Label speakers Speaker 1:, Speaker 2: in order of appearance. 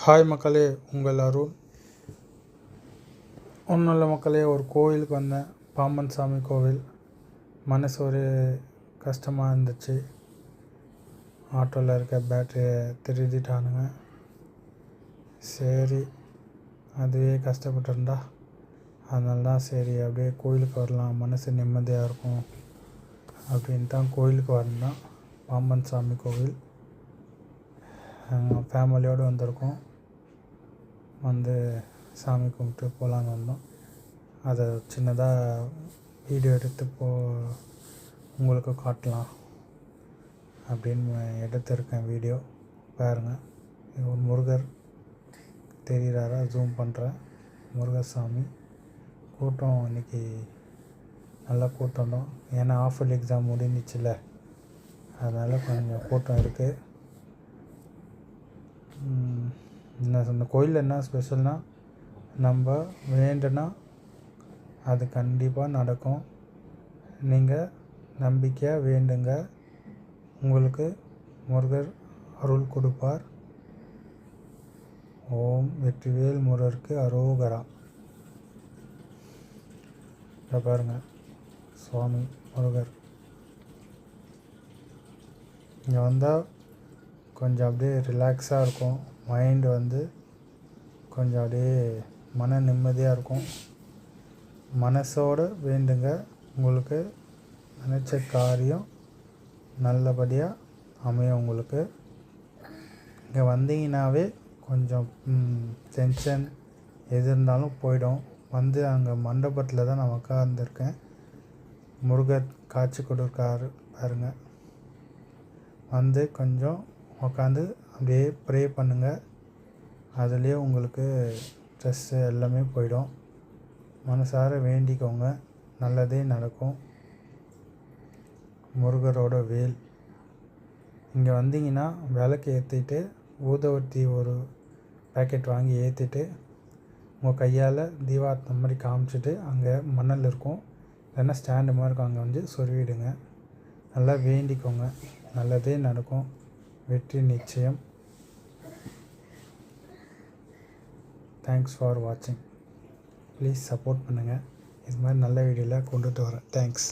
Speaker 1: Hi மக்களே, உங்கள் அருண். ஒன்றும் இல்லை மக்களே, ஒரு கோவிலுக்கு வந்தேன். பாம்பன் சாமி கோவில். மனசு ஒரு கஷ்டமாக இருந்துச்சு. ஆட்டோவில் இருக்க பேட்டரியை திருடிட்டானுங்க. சரி, அதுவே கஷ்டப்பட்டுருந்தா அதனால தான் சரி அப்படியே கோவிலுக்கு வரலாம், மனசு நிம்மதியாக இருக்கும் அப்படின்ட்டு தான் கோவிலுக்கு வந்தோம். பாம்பன் சாமி கோவில். ஃபேமிலியோடு வந்திருக்கோம். வந்து சாமி கும்பிட்டு போகலான்னு வந்தோம். அதை சின்னதாக வீடியோ எடுத்து உங்களுக்கு காட்டலாம் அப்படின்னு எடுத்திருக்கேன் வீடியோ. பாருங்கள், ஒரு முருகர் தெரிகிறாரா? ஜூம் பண்ணுறேன். முருகசாமி. கூட்டம் இன்றைக்கி நல்லா கூட்டம் தான். ஏன்னா ஆஃபர்லி எக்ஸாம் முடிஞ்சிச்சுல, அதனால் கொஞ்சம் கூட்டம் இருக்குது. இந்த கோயிலில் என்ன ஸ்பெஷல்னால், நம்ம வேண்டுனா அது கண்டிப்பாக நடக்கும். நீங்கள் நம்பிக்கையாக வேண்டுங்க, உங்களுக்கு முருகர் அருள் கொடுப்பார். ஓம் வெற்றிவேல் முருகருக்கு அரோகரா. இதை பாருங்கள், சுவாமி முருகர். இங்கே வந்தால் கொஞ்சம் அப்படியே ரிலாக்ஸாக இருக்கும். மைண்டு கொஞ்சம் அப்படியே மன நிம்மதியாக இருக்கும். மனசோடு வேண்டுங்க, உங்களுக்கு நினச்ச காரியம் நல்லபடியாக அமையும். உங்களுக்கு இங்கே வந்தீங்கன்னாவே கொஞ்சம் டென்ஷன் எது இருந்தாலும் போயிடும். அங்கே மண்டபத்தில் தான் நான் உட்காந்துருக்கேன். முருகர் காட்சி கொடுக்காரு பாருங்கள். கொஞ்சம் உட்காந்து அப்படியே ப்ரே பண்ணுங்கள். அதுலேயே உங்களுக்கு ஸ்ட்ரெஸ்ஸு எல்லாமே போயிடும். மனசார வேண்டிக்கோங்க, நல்லதே நடக்கும். முருகரோட வேல். இங்கே வந்தீங்கன்னா விளக்கு ஏற்றிட்டு, ஊதுவத்தி ஒரு பேக்கெட் வாங்கி ஏற்றிட்டு, உங்கள் கையால் தீபார்த்தம் மாதிரி காமிச்சிட்டு, அங்கே மணல் இருக்கும், இல்லைன்னா ஸ்டாண்டு மாதிரி இருக்கும், அங்கே சொருவிடுங்க. நல்லா வேண்டிக்கோங்க, நல்லதே நடக்கும். வெற்றி நிச்சயம். தேங்க்ஸ் ஃபார் வாட்சிங். ப்ளீஸ் சப்போர்ட் பண்ணுங்கள். இது மாதிரி நல்ல வீடியோவில் கொண்டுட்டு வரேன். தேங்க்ஸ்.